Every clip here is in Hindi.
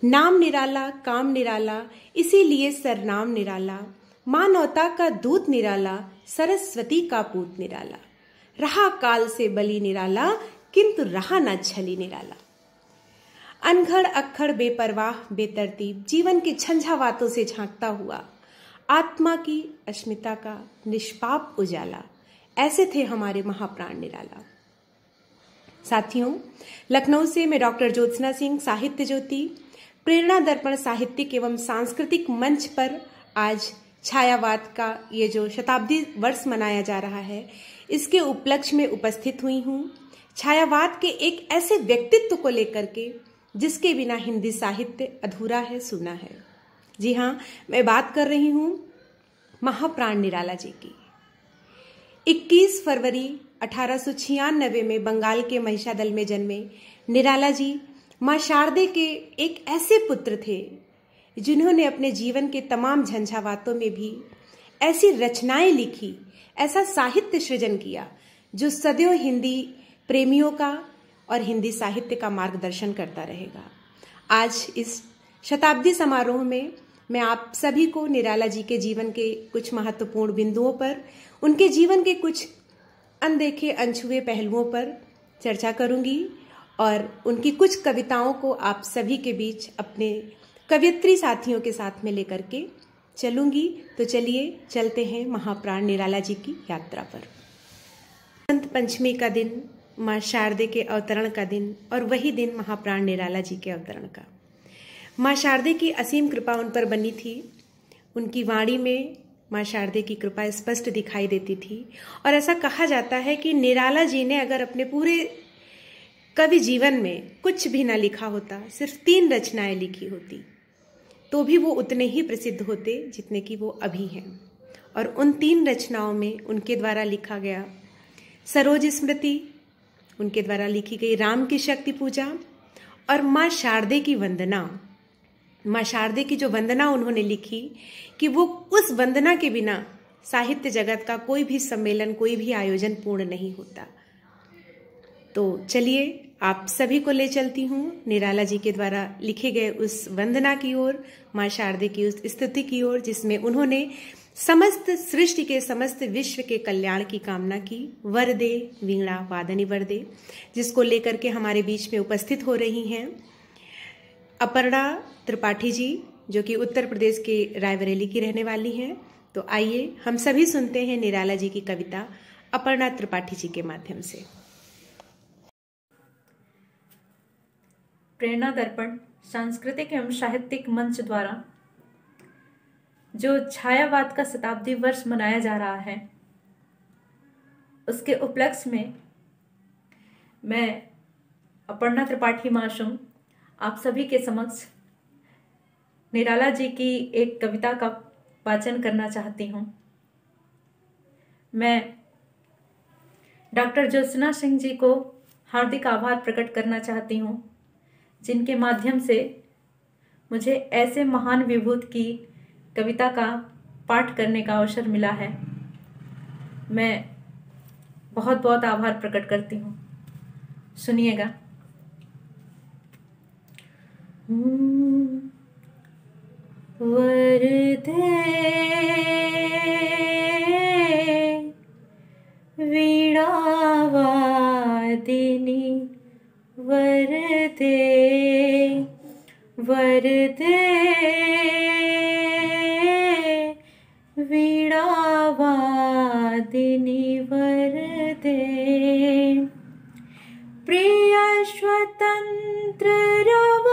नाम निराला काम निराला, इसीलिए सरनाम निराला। मानवता का दूत निराला, सरस्वती का पूत निराला। रहा काल से बली निराला, किंतु रहा न छली निराला। अनघड़ अक्खड़ बेपरवाह बेतरतीब, जीवन की झंझावातों से झांकता हुआ, आत्मा की अस्मिता का निष्पाप उजाला, ऐसे थे हमारे महाप्राण निराला। साथियों, लखनऊ से मैं डॉक्टर ज्योत्सना सिंह, साहित्य ज्योति, प्रेरणा दर्पण साहित्यिक एवं सांस्कृतिक मंच पर आज छायावाद का ये जो शताब्दी वर्ष मनाया जा रहा है, इसके उपलक्ष्य में उपस्थित हुई हूँ। छायावाद के एक ऐसे व्यक्तित्व को लेकर के जिसके बिना हिंदी साहित्य अधूरा है, सूना है। जी हाँ, मैं बात कर रही हूँ महाप्राण निराला जी की। 21 फरवरी 1896 में बंगाल के महिषादल में जन्मे निराला जी माँ शारदे के एक ऐसे पुत्र थे जिन्होंने अपने जीवन के तमाम झंझावातों में भी ऐसी रचनाएं लिखी, ऐसा साहित्य सृजन किया जो सदैव हिंदी प्रेमियों का और हिंदी साहित्य का मार्गदर्शन करता रहेगा। आज इस शताब्दी समारोह में मैं आप सभी को निराला जी के जीवन के कुछ महत्वपूर्ण बिंदुओं पर, उनके जीवन के कुछ अनदेखे अनछुए पहलुओं पर चर्चा करूंगी और उनकी कुछ कविताओं को आप सभी के बीच अपने कवयित्री साथियों के साथ में लेकर के चलूंगी। तो चलिए चलते हैं महाप्राण निराला जी की यात्रा पर। बसंत पंचमी का दिन, माँ शारदे के अवतरण का दिन, और वही दिन महाप्राण निराला जी के अवतरण का। माँ शारदे की असीम कृपा उन पर बनी थी। उनकी वाणी में माँ शारदे की कृपा स्पष्ट दिखाई देती थी और ऐसा कहा जाता है कि निराला जी ने अगर अपने पूरे कवि जीवन में कुछ भी ना लिखा होता, सिर्फ 3 रचनाएं लिखी होती, तो भी वो उतने ही प्रसिद्ध होते जितने कि वो अभी हैं। और उन 3 रचनाओं में उनके द्वारा लिखा गया सरोज स्मृति, उनके द्वारा लिखी गई राम की शक्ति पूजा और माँ शारदे की वंदना। माँ शारदे की जो वंदना उन्होंने लिखी कि वो उस वंदना के बिना साहित्य जगत का कोई भी सम्मेलन, कोई भी आयोजन पूर्ण नहीं होता। तो चलिए आप सभी को ले चलती हूँ निराला जी के द्वारा लिखे गए उस वंदना की ओर, माँ शारदे की उस स्तुति की ओर जिसमें उन्होंने समस्त सृष्टि के, समस्त विश्व के कल्याण की कामना की। वरदे वीणा वादनी वरदे, जिसको लेकर के हमारे बीच में उपस्थित हो रही हैं अपर्णा त्रिपाठी जी, जो कि उत्तर प्रदेश के रायबरेली की रहने वाली हैं। तो आइए हम सभी सुनते हैं निराला जी की कविता अपर्णा त्रिपाठी जी के माध्यम से। प्रेरणा दर्पण सांस्कृतिक एवं साहित्यिक मंच द्वारा जो छायावाद का शताब्दी वर्ष मनाया जा रहा है, उसके उपलक्ष्य में मैं अपर्णा त्रिपाठी मासूम आप सभी के समक्ष निराला जी की एक कविता का वाचन करना चाहती हूँ। मैं डॉक्टर ज्योत्सना सिंह जी को हार्दिक आभार प्रकट करना चाहती हूँ, जिनके माध्यम से मुझे ऐसे महान विभूत की कविता का पाठ करने का अवसर मिला है। मैं बहुत बहुत आभार प्रकट करती हूँ। सुनिएगा। वरदे वीणा वादिनी वरदे वरदे वीणा वादिनी वरदे प्रिय स्वतंत्र रव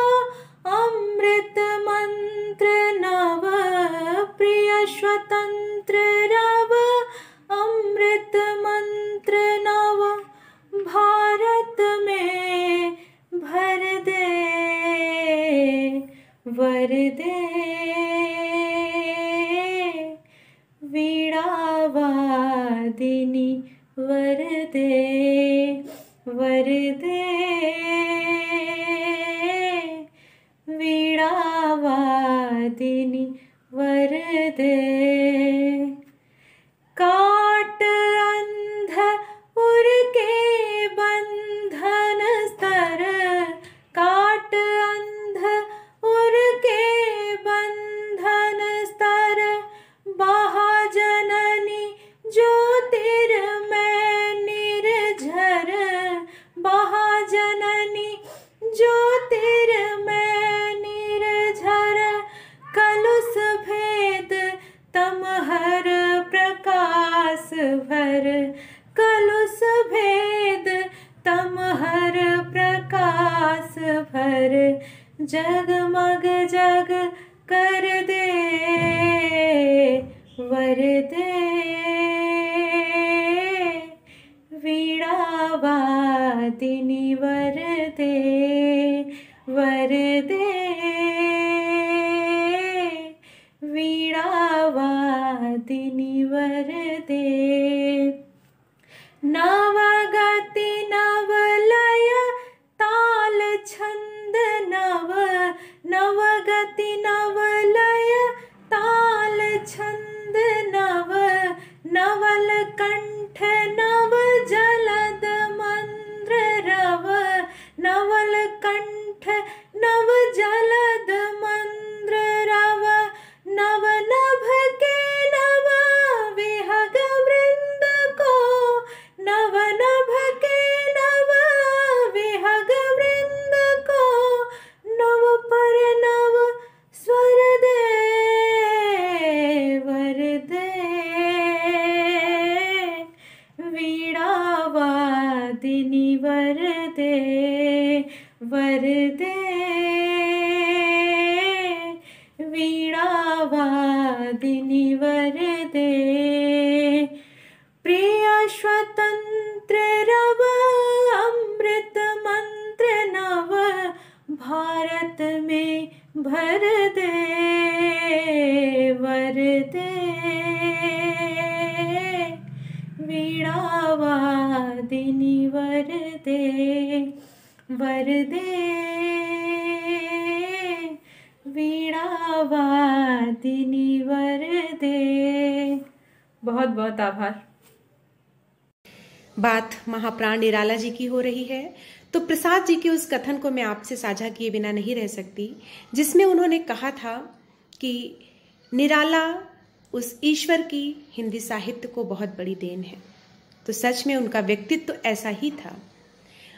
अमृत मंत्र नव प्रिय स्वतंत्र रव अमृत मंत्र नव भारत में भर दे वरदे वीणा वादिनी वरदे वरदे वीणा वादिनी वरदे काट अंध उर के बंधन स्तर काट अंध उर पर जगमग जग कर दे वर दे। वीणा वादिनी वर दे वर दे। वीणा वादिनी वर दे। नवगति नवलय ताल छंद नव। नवगति नवलय ताल छंद नव। नवल कंठ नव जलद मंद्र रव। नवल कंठ नव जलद मंद्र रव। नव नभ के नव विहग वृंद को। नव नभ के नव विहग वृंद को। नव पर नव स्वर दे वर दे। वीणा वादिनी वर दे वर दे। वीणा वादिनी वर दे। प्रिय स्वतंत्र रव अमृत मंत्र नव। भारत में भर दे वर दे। वीणा वादिनी वर दे वर दे। वीणा वादिनी वर दे। बहुत बहुत आभार। बात महाप्राण निराला जी की हो रही है, तो प्रसाद जी के उस कथन को मैं आपसे साझा किए बिना नहीं रह सकती, जिसमें उन्होंने कहा था कि निराला उस ईश्वर की हिंदी साहित्य को बहुत बड़ी देन है। तो सच में उनका व्यक्तित्व तो ऐसा ही था।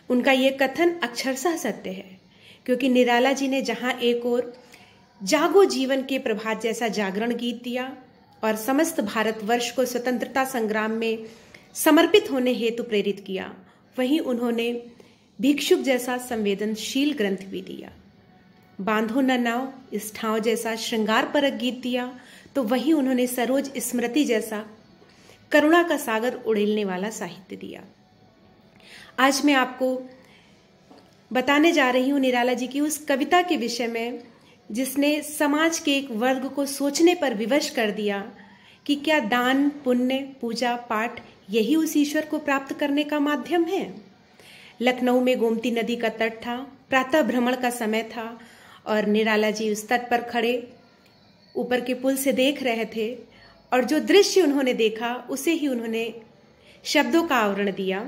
उनका ये कथन अक्षरशः सत्य है, क्योंकि निराला जी ने जहां एक ओर जागो जीवन के प्रभात जैसा जागरण गीत दिया और समस्त भारतवर्ष को स्वतंत्रता संग्राम में समर्पित होने हेतु प्रेरित किया, वहीं उन्होंने भिक्षुक जैसा संवेदनशील ग्रंथ भी दिया। बांधो न नाव इस ठाव जैसा श्रृंगार परक गीत दिया, तो वहीं उन्होंने सरोज स्मृति जैसा करुणा का सागर उड़ेलने वाला साहित्य दिया। आज मैं आपको बताने जा रही हूं निराला जी की उस कविता के विषय में, जिसने समाज के एक वर्ग को सोचने पर विवश कर दिया कि क्या दान पुण्य पूजा पाठ यही उस ईश्वर को प्राप्त करने का माध्यम है। लखनऊ में गोमती नदी का तट था, प्रातः भ्रमण का समय था और निराला जी उस तट पर खड़े ऊपर के पुल से देख रहे थे, और जो दृश्य उन्होंने देखा उसे ही उन्होंने शब्दों का आवरण दिया।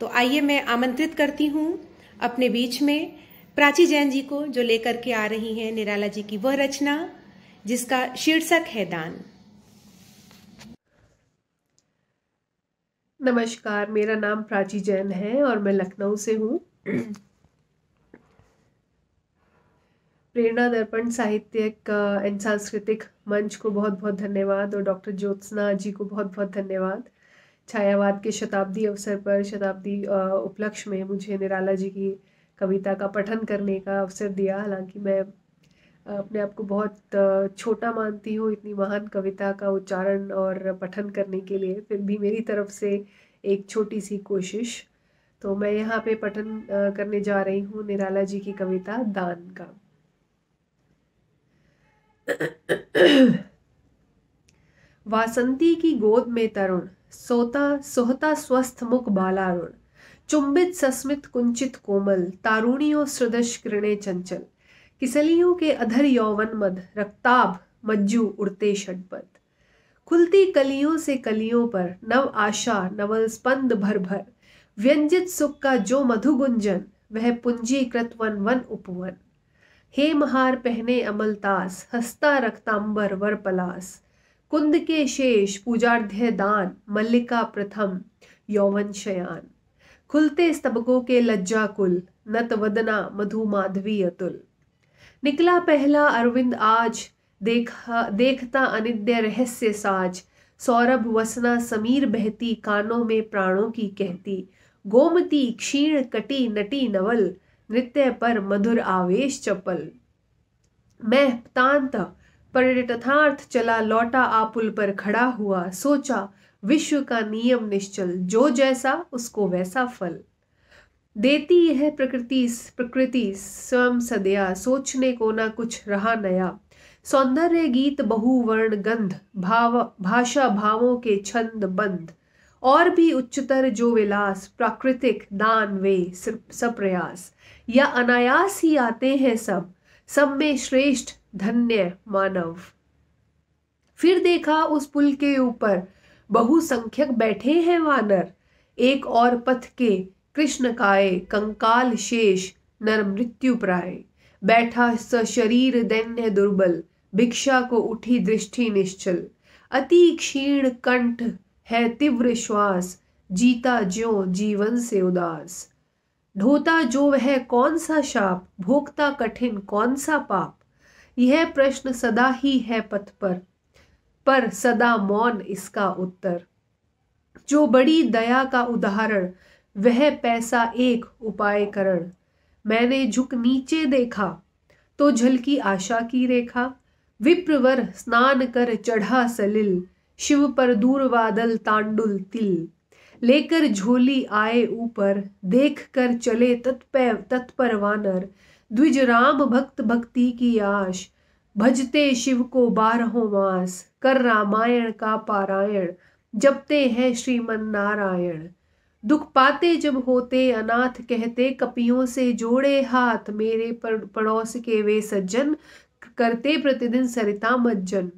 तो आइए मैं आमंत्रित करती हूँ अपने बीच में प्राची जैन जी को, जो लेकर के आ रही हैं निराला जी की वह रचना जिसका शीर्षक है दान। नमस्कार, मेरा नाम प्राची जैन है और मैं लखनऊ से हूँ। प्रेरणा दर्पण साहित्यिक एंड सांस्कृतिक मंच को बहुत बहुत धन्यवाद, और डॉक्टर ज्योत्सना जी को बहुत बहुत धन्यवाद। छायावाद के शताब्दी अवसर पर, शताब्दी उपलक्ष्य में मुझे निराला जी की कविता का पठन करने का अवसर दिया। हालांकि मैं अपने आप को बहुत छोटा मानती हूँ इतनी महान कविता का उच्चारण और पठन करने के लिए, फिर भी मेरी तरफ से एक छोटी सी कोशिश। तो मैं यहाँ पे पठन करने जा रही हूँ निराला जी की कविता दान का। वासंती की गोद में तरुण, सोहता स्वस्थ मुख बालारुण। चुंबित सस्मित कुंचित कोमल, तारुणियों सदृश किरणें चंचल। किसलियों के अधर यौवन मद, रक्ताभ मज्जू उड़ते षडपद। खुलती कलियों से कलियों पर, नव आशा नवल स्पंद भर भर। व्यंजित सुख का जो मधुगुंजन, वह पूंजीकृत वन वन उपवन। हेमहार पहने अमलतास, हस्ता रक्तांबर वर पलास। कुंद के शेष पूजार्ध्य दान, मल्लिका प्रथम यौवन शयान। खुलते स्तबकों के लज्जा कुल, नत वदना मधु माधवी अतुल। निकला पहला अरविंद आज, देखता अनिद्य रहस्य साज। सौरभ वसना समीर बहती, कानों में प्राणों की कहती। गोमती क्षीण कटी नटी नवल, नृत्य पर मधुर आवेश चपल। मैं तांत परिणतार्थ चला लौटा आपुल पर खड़ा हुआ, सोचा विश्व का नियम निश्चल, जो जैसा उसको वैसा फल। देती यह प्रकृति स्वयं सदया, सोचने को ना कुछ रहा नया। सौंदर्य गीत बहुवर्ण गंध, भाषा भावों के छंद बंद, और भी उच्चतर जो विलास, प्राकृतिक दान वे सप्रयास। या अनायास ही आते हैं सब में श्रेष्ठ धन्य मानव। फिर देखा उस पुल के ऊपर बहुसंख्यक बैठे हैं वानर, एक और पथ के कृष्ण काये, कंकाल शेष नर मृत्यु प्राय। बैठा सशरीर दैन्य दुर्बल, भिक्षा को उठी दृष्टि निश्चल। अति क्षीण कंठ है तीव्र श्वास, जीता ज्यों जीवन से उदास। ढोता जो वह कौन सा शाप, भोगता कठिन कौन सा पाप। यह प्रश्न सदा ही है पथ पर सदा मौन इसका उत्तर। जो बड़ी दया का उदाहरण, वह पैसा एक उपाय करण। मैंने झुक नीचे देखा तो झलकी आशा की रेखा। विप्रवर स्नान कर चढ़ा सलिल, शिव पर दूर बादल तांडुल तिल। लेकर झोली आए ऊपर, देख कर चले तत्पर वानर। द्विज राम भक्त भक्ति की आश, भजते शिव को 12 मास। कर रामायण का पारायण, जपते हैं श्रीमन नारायण। दुख पाते जब होते अनाथ, कहते कपियों से जोड़े हाथ। मेरे पड़ोस के वे सज्जन, करते प्रतिदिन सरिता मज्जन।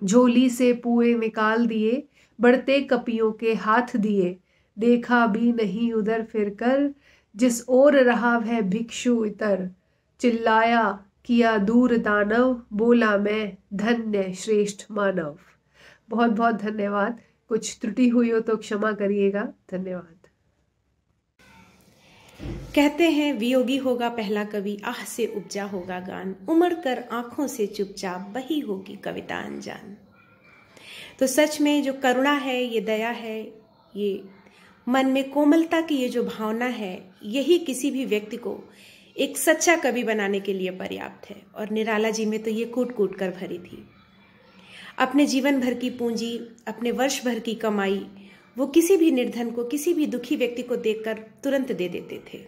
झोली से पुए निकाल दिए, बढ़ते कपियों के हाथ दिए। देखा भी नहीं उधर फिर कर, जिस ओर रहा वह भिक्षु इतर। चिल्लाया किया दूर दानव, बोला मैं धन्य श्रेष्ठ मानव। बहुत बहुत धन्यवाद। कुछ त्रुटि हुई हो तो क्षमा करिएगा। धन्यवाद। कहते हैं वियोगी होगा पहला कवि, आह से उपजा होगा गान। उमड़ कर आंखों से चुपचाप बही होगी कविता अनजान। तो सच में जो करुणा है, ये दया है, ये मन में कोमलता की ये जो भावना है, यही किसी भी व्यक्ति को एक सच्चा कवि बनाने के लिए पर्याप्त है। और निराला जी में तो ये कूट कूट कर भरी थी। अपने जीवन भर की पूंजी, अपने वर्ष भर की कमाई वो किसी भी निर्धन को, किसी भी दुखी व्यक्ति को देखकर तुरंत दे देते थे।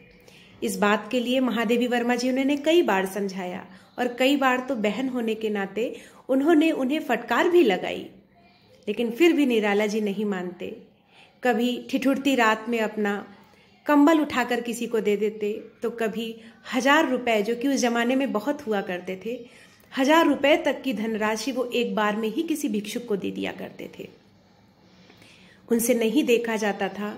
इस बात के लिए महादेवी वर्मा जी उन्होंने कई बार समझाया, और कई बार तो बहन होने के नाते उन्होंने उन्हें फटकार भी लगाई, लेकिन फिर भी निराला जी नहीं मानते। कभी ठिठुरती रात में अपना कंबल उठाकर किसी को दे देते, तो कभी 1000 रुपए, जो कि उस जमाने में बहुत हुआ करते थे, 1000 रुपए तक की धनराशि वो एक बार में ही किसी भिक्षुक को दे दिया करते थे। उनसे नहीं देखा जाता था।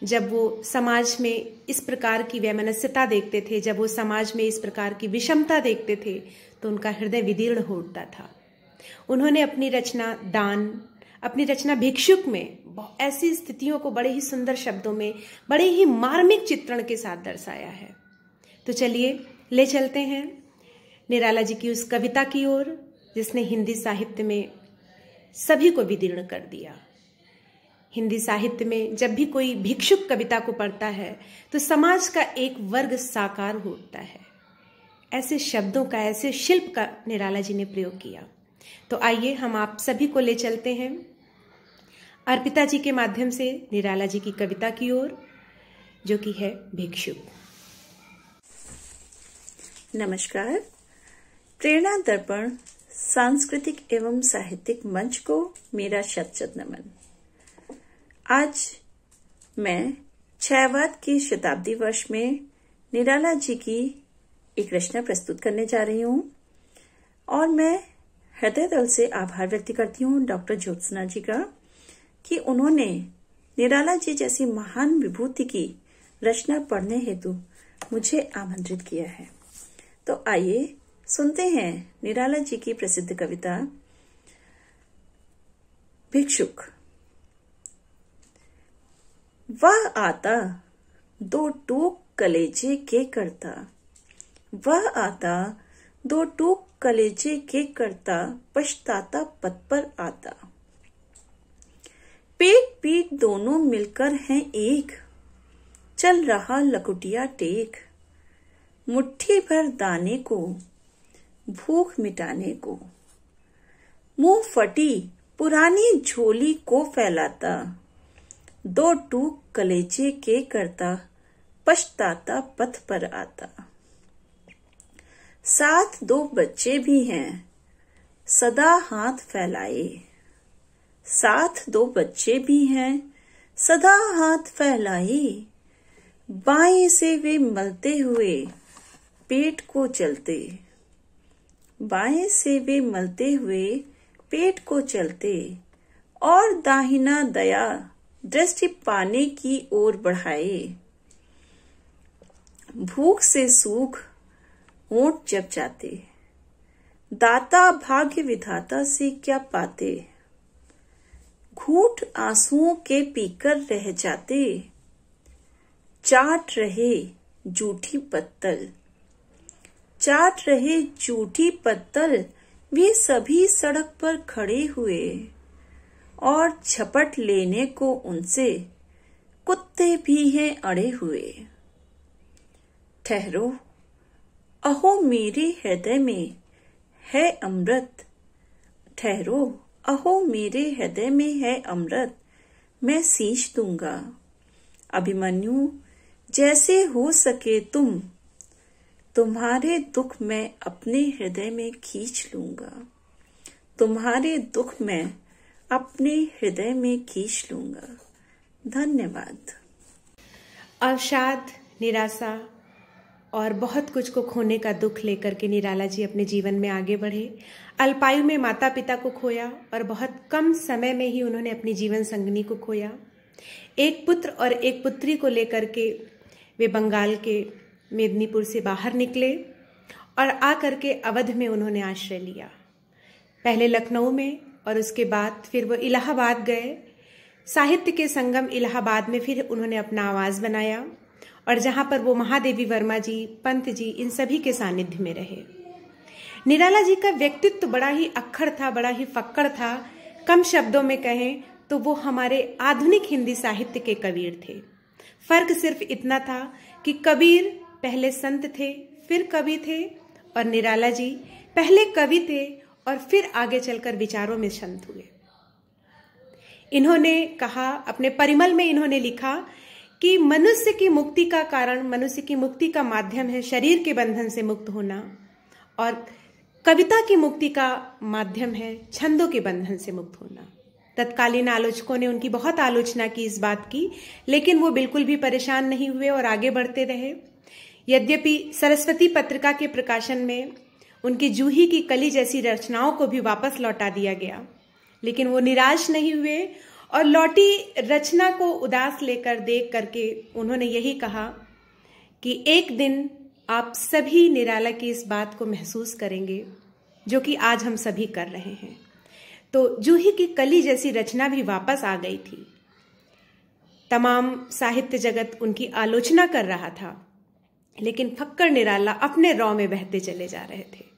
जब वो समाज में इस प्रकार की वैमनस्यता देखते थे, जब वो समाज में इस प्रकार की विषमता देखते थे, तो उनका हृदय विदीर्ण हो उठता था। उन्होंने अपनी रचना दान, अपनी रचना भिक्षुक में ऐसी स्थितियों को बड़े ही सुंदर शब्दों में, बड़े ही मार्मिक चित्रण के साथ दर्शाया है। तो चलिए ले चलते हैं निराला जी की उस कविता की ओर, जिसने हिंदी साहित्य में सभी को विदीर्ण कर दिया। हिंदी साहित्य में जब भी कोई भिक्षुक कविता को पढ़ता है तो समाज का एक वर्ग साकार होता है। ऐसे शब्दों का, ऐसे शिल्प का निराला जी ने प्रयोग किया। तो आइए हम आप सभी को ले चलते हैं अर्पिता जी के माध्यम से निराला जी की कविता की ओर, जो कि है भिक्षुक। नमस्कार। प्रेरणा दर्पण सांस्कृतिक एवं साहित्यिक मंच को मेरा शत शत नमन। आज मैं छायावाद के शताब्दी वर्ष में निराला जी की एक रचना प्रस्तुत करने जा रही हूँ, और मैं हृदय तल से आभार व्यक्त करती हूँ डॉक्टर ज्योत्सना जी का कि उन्होंने निराला जी जैसी महान विभूति की रचना पढ़ने हेतु मुझे आमंत्रित किया है। तो आइए सुनते हैं निराला जी की प्रसिद्ध कविता भिक्षुक। वह आता 2 टूक कलेजे के करता, वह आता 2 टूक कलेजे के करता, पछताता पथ पर आता। पेट पीठ दोनों मिलकर हैं एक, चल रहा लकुटिया टेक। मुट्ठी भर दाने को, भूख मिटाने को। मुंह फटी पुरानी झोली को फैलाता, 2 टूक कलेजे के करता, पछताता पथ पर आता। साथ 2 बच्चे भी हैं, सदा हाथ फैलाए। साथ 2 बच्चे भी हैं, सदा हाथ फैलाए। बाएं से वे मलते हुए पेट को चलते, बाएं से वे मलते हुए पेट को चलते, और दाहिना दया दृष्टि पाने की ओर बढ़ाए। भूख से सूख होंठ जब जाते, दाता भाग्य विधाता से क्या पाते। घूंट आंसुओं के पीकर रह जाते, चाट रहे जूठी पत्तल। चाट रहे जूठी पत्तल वे सभी सड़क पर खड़े हुए, और झपट लेने को उनसे कुत्ते भी हैं अड़े हुए। ठहरो, अहो मेरे हृदय में है अमृत। ठहरो, अहो मेरे हृदय में है अमृत, मैं सींच दूंगा। अभिमन्यु, जैसे हो सके तुम, तुम्हारे दुख मैं अपने हृदय में खींच लूंगा। तुम्हारे दुख मैं अपने हृदय में खींच लूंगा। धन्यवाद। अवसाद, निराशा और बहुत कुछ को खोने का दुख लेकर के निराला जी अपने जीवन में आगे बढ़े। अल्पायु में माता पिता को खोया और बहुत कम समय में ही उन्होंने अपनी जीवन संगनी को खोया। एक पुत्र और एक पुत्री को लेकर के वे बंगाल के मेदिनीपुर से बाहर निकले और आकर के अवध में उन्होंने आश्रय लिया। पहले लखनऊ में और उसके बाद फिर वो इलाहाबाद गए। साहित्य के संगम इलाहाबाद में फिर उन्होंने अपना आवाज बनाया और जहां पर वो महादेवी वर्मा जी, पंत जी, इन सभी के सानिध्य में रहे। निराला जी का व्यक्तित्व बड़ा ही अक्खड़ था, बड़ा ही फक्कड़ था। कम शब्दों में कहें तो वो हमारे आधुनिक हिंदी साहित्य के कबीर थे। फर्क सिर्फ इतना था कि कबीर पहले संत थे, फिर कवि थे, और निराला जी पहले कवि थे और फिर आगे चलकर विचारों में संत हुए। इन्होंने कहा, अपने परिमल में इन्होंने लिखा कि मनुष्य की मुक्ति का कारण, मनुष्य की मुक्ति का माध्यम है शरीर के बंधन से मुक्त होना, और कविता की मुक्ति का माध्यम है छंदों के बंधन से मुक्त होना। तत्कालीन आलोचकों ने उनकी बहुत आलोचना की इस बात की, लेकिन वो बिल्कुल भी परेशान नहीं हुए और आगे बढ़ते रहे। यद्यपि सरस्वती पत्रिका के प्रकाशन में उनकी जूही की कली जैसी रचनाओं को भी वापस लौटा दिया गया, लेकिन वो निराश नहीं हुए और लौटी रचना को उदास लेकर देख करके उन्होंने यही कहा कि एक दिन आप सभी निराला की इस बात को महसूस करेंगे जो कि आज हम सभी कर रहे हैं। तो जूही की कली जैसी रचना भी वापस आ गई थी। तमाम साहित्य जगत उनकी आलोचना कर रहा था, लेकिन फक्कड़ निराला अपने रौ में बहते चले जा रहे थे।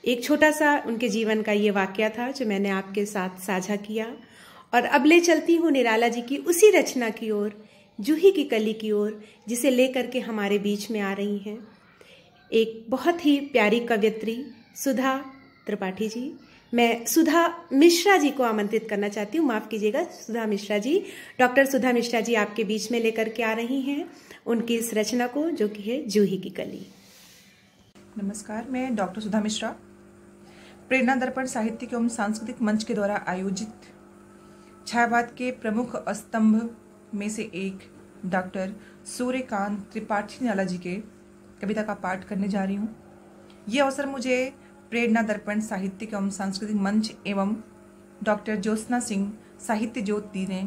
एक छोटा सा उनके जीवन का ये वाकया था जो मैंने आपके साथ साझा किया, और अब ले चलती हूँ निराला जी की उसी रचना की ओर, जूही की कली की ओर, जिसे लेकर के हमारे बीच में आ रही हैं एक बहुत ही प्यारी कवयित्री सुधा त्रिपाठी जी। मैं सुधा मिश्रा जी को आमंत्रित करना चाहती हूँ, माफ कीजिएगा, सुधा मिश्रा जी, डॉक्टर सुधा मिश्रा जी आपके बीच में लेकर के आ रही हैं उनकी इस रचना को जो कि है जूही की कली। नमस्कार, मैं डॉक्टर सुधा मिश्रा प्रेरणा दर्पण साहित्यिक एवं सांस्कृतिक मंच के द्वारा आयोजित छायावाद के प्रमुख स्तंभ में से एक डॉक्टर सूर्यकांत त्रिपाठी निराला जी के कविता का पाठ करने जा रही हूँ। ये अवसर मुझे प्रेरणा दर्पण साहित्यिक एवं सांस्कृतिक मंच एवं डॉक्टर ज्योत्सना सिंह साहित्य ज्योति ने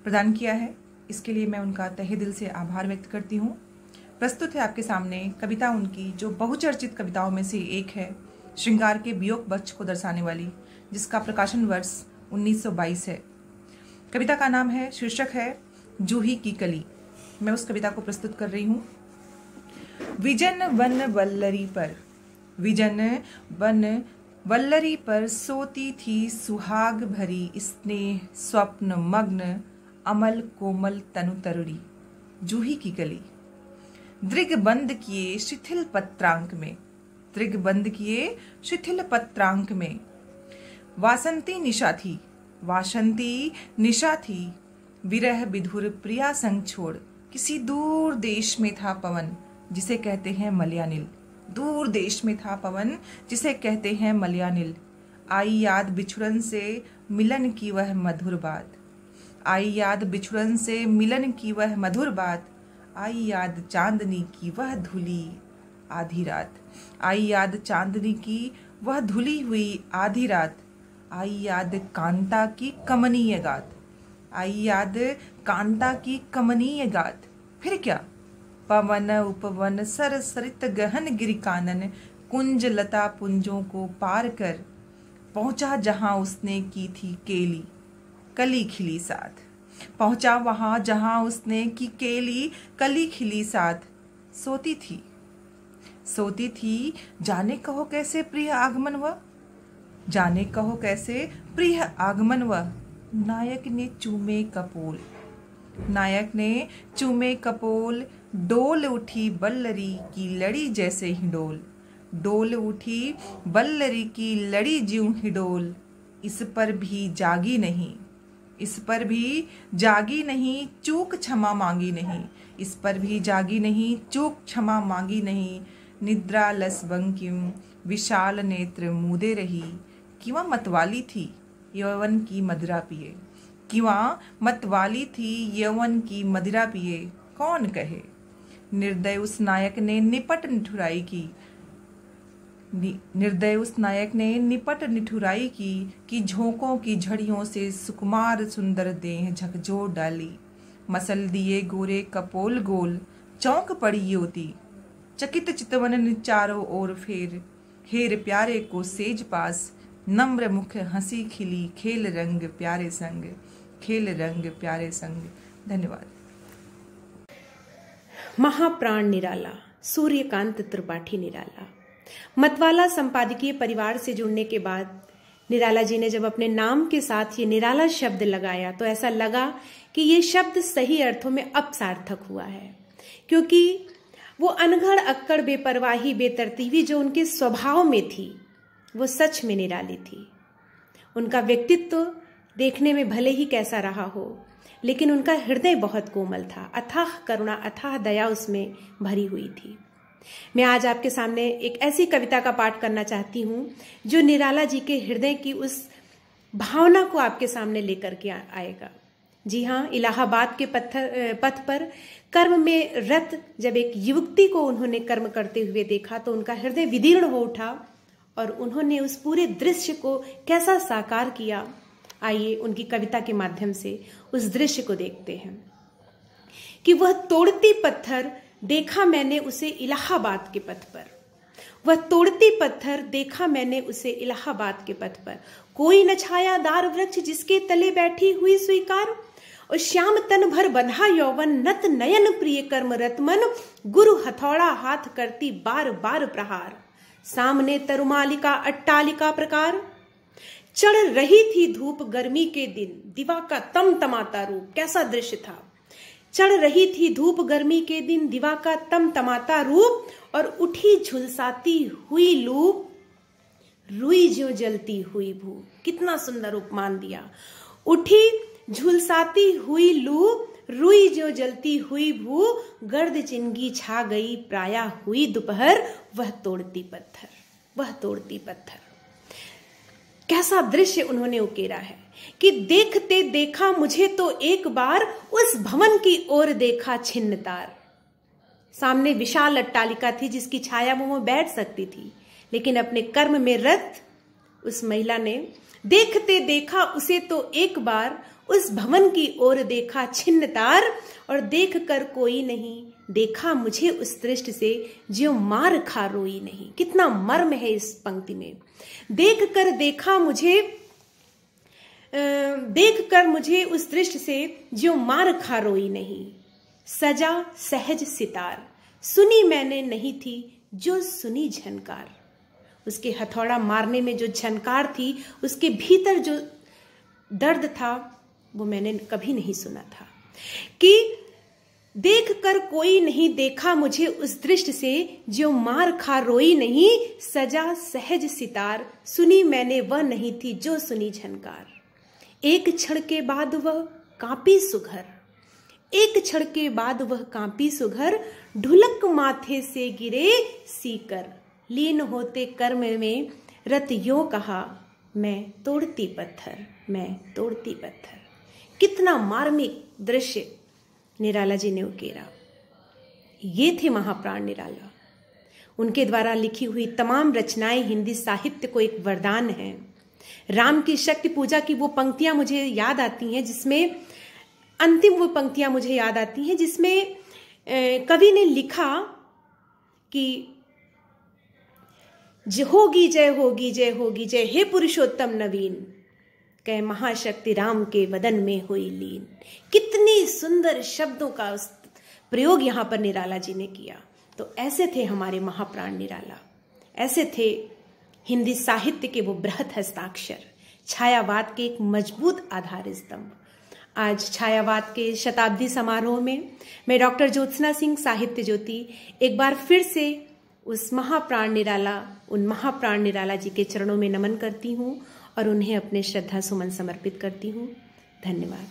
प्रदान किया है। इसके लिए मैं उनका तहे दिल से आभार व्यक्त करती हूँ। प्रस्तुत है आपके सामने कविता उनकी जो बहुचर्चित कविताओं में से एक है, श्रृंगार के वियोग पक्ष को दर्शाने वाली, जिसका प्रकाशन वर्ष 1922 है। कविता का नाम है, शीर्षक है जूही की कली। मैं उस कविता को प्रस्तुत कर रही हूँ। विजन वन वल्लरी पर, विजन वन वल्लरी पर सोती थी सुहाग भरी, स्नेह स्वप्न मग्न अमल कोमल तनु तरुड़ी। जूही की कली। दृग्बंध किए शिथिल पत्रांक में, दृग्बंध किए शिथिल पत्रांक में। वासंती निशा थी, वासंती निशा थी, विरह विधुर प्रिया संग छोड़। किसी दूर देश में था पवन जिसे कहते हैं मलयानिल, दूर देश में था पवन जिसे कहते हैं मलयानिल। आई याद बिछुड़न से मिलन की वह मधुर बात, आई याद बिछुड़न से मिलन की वह मधुर बात। आई याद चांदनी की वह धुली आधी रात, आई याद चांदनी की वह धुली हुई आधी रात। आई याद कांता की कमनीय गात, आई याद कांता की कमनीय गात। फिर क्या, पवन उपवन सर सरित गहन गिरि कानन, कुंज लता पुंजों को पार कर पहुंचा जहां उसने की थी केली कली खिली साथ। पहुंचा वहां जहां उसने की केली कली खिली साथ। सोती थी, सोती थी, जाने कहो कैसे प्रिय आगमन वह, जाने कहो कैसे प्रिय आगमन वह। नायक ने चूमे कपोल, नायक ने चूमे कपोल। डोल उठी बल्लरी की लड़ी जैसे हिडोल, डोल उठी बल्लरी की लड़ी ज्यों हिडोल। इस पर भी जागी नहीं, इस पर भी जागी नहीं, चूक क्षमा मांगी नहीं, इस पर भी जागी नहीं, चूक क्षमा मांगी नहीं। निद्रा लस बंकिम विशाल नेत्र मूदे रही, किंवा मतवाली थी यौवन की मदिरा पिए, किंवा मतवाली थी यौवन की मदिरा पिए। कौन कहे, निर्दय उस नायक ने निपट निठुराई की, निर्दय उस नायक ने निपट निठुराई की। कि झोंकों की झड़ियों से सुकुमार सुंदर देह झकझोर डाली। मसल दिए गोरे कपोल गोल, चौंक पड़ी योती। चकित चितवन चारों ओर फेर, हेर प्यारे को सेज पास। नम्र मुख हंसी खिली, खेल रंग प्यारे संग, खेल रंग प्यारे संग। धन्यवाद। महाप्राण निराला, सूर्यकांत त्रिपाठी निराला। मतवाला संपादकीय परिवार से जुड़ने के बाद निराला जी ने जब अपने नाम के साथ ये निराला शब्द लगाया तो ऐसा लगा कि ये शब्द सही अर्थों में अब सार्थक हुआ है, क्योंकि वो अनघड़ अक्कड़ बेपरवाही बेतरतीबी जो उनके स्वभाव में थी वो सच में निराली थी। उनका व्यक्तित्व देखने में भले ही कैसा रहा हो, लेकिन उनका हृदय बहुत कोमल था। अथाह करुणा, अथाह दया उसमें भरी हुई थी। मैं आज आपके सामने एक ऐसी कविता का पाठ करना चाहती हूँ जो निराला जी के हृदय की उस भावना को आपके सामने लेकर के आएगा। जी हाँ, इलाहाबाद के पथ पर कर्म में रत जब एक युवती को उन्होंने कर्म करते हुए देखा तो उनका हृदय विदीर्ण हो उठा और उन्होंने उस पूरे दृश्य को कैसा साकार किया। आइए उनकी कविता के माध्यम से उस दृश्य को देखते हैं। कि वह तोड़ती पत्थर देखा मैंने उसे इलाहाबाद के पथ पर, वह तोड़ती पत्थर देखा मैंने उसे इलाहाबाद के पथ पर। कोई न छायादार वृक्ष जिसके तले बैठी हुई स्वीकार, और श्याम तन भर बंधा यौवन नत नयन प्रिय कर्म रतमन। गुरु हथौड़ा हाथ करती बार बार प्रहार, सामने तरुमालिका अट्टालिका प्रकार। चढ़ रही थी धूप गर्मी के दिन, दिवा का तमतमाता रूप। कैसा दृश्य था। चढ़ रही थी धूप गर्मी के दिन, दिवा का तमतमाता रूप। और उठी झुलसाती हुई लू, रुई जो जलती हुई भू। कितना सुंदर उपमान दिया। उठी झुलसाती हुई लू, रुई जो जलती हुई भू। गर्द चिंगी छा गई प्राया हुई दोपहर, वह तोड़ती पत्थर, वह तोड़ती पत्थर। कैसा दृश्य उन्होंने उकेरा है कि देखते देखा मुझे तो एक बार, उस भवन की ओर देखा छिन्न तार। सामने विशाल अट्टालिका थी जिसकी छाया वो बैठ सकती थी, लेकिन अपने कर्म में रत उस महिला ने देखते देखा उसे तो एक बार, उस भवन की ओर देखा छिन्न तार। और देख कर कोई नहीं देखा मुझे उस दृष्टि से, ज्यों मार खा रोई नहीं। कितना मर्म है इस पंक्ति में। देख कर देखा मुझे, देख कर मुझे उस दृष्टि से, ज्यों मार खा रोई नहीं। सजा सहज सितार, सुनी मैंने नहीं थी जो सुनी झनकार। उसके हथौड़ा मारने में जो झनकार थी, उसके भीतर जो दर्द था, वो मैंने कभी नहीं सुना था। कि देख कर कोई नहीं देखा मुझे उस दृष्टि से, जो मार खा रोई नहीं, सजा सहज सितार, सुनी मैंने वह नहीं थी जो सुनी झनकार। एक क्षण के बाद वह कांपी सुघर, एक क्षण के बाद वह कांपी सुघर, ढुलक माथे से गिरे सीकर, लीन होते कर्म में रत यो कहा, मैं तोड़ती पत्थर, मैं तोड़ती पत्थर। कितना मार्मिक दृश्य निराला जी ने उकेरा। ये थे महाप्राण निराला। उनके द्वारा लिखी हुई तमाम रचनाएं हिंदी साहित्य को एक वरदान है। राम की शक्ति पूजा की वो पंक्तियां मुझे याद आती हैं, जिसमें अंतिम वो पंक्तियां मुझे याद आती हैं जिसमें कवि ने लिखा कि होगी जय होगी जय होगी जय, हे पुरुषोत्तम नवीन, कह महाशक्ति राम के वदन में हुई लीन। कितनी सुंदर शब्दों का प्रयोग यहाँ पर निराला जी ने किया। तो ऐसे थे हमारे महाप्राण निराला, ऐसे थे हिंदी साहित्य के वो बृहत हस्ताक्षर, छायावाद के एक मजबूत आधार स्तंभ। आज छायावाद के शताब्दी समारोह में मैं डॉक्टर ज्योत्सना सिंह साहित्य ज्योति एक बार फिर से उस महाप्राण निराला, उन महाप्राण निराला जी के चरणों में नमन करती हूँ और उन्हें अपने श्रद्धा सुमन समर्पित करती हूँ। धन्यवाद।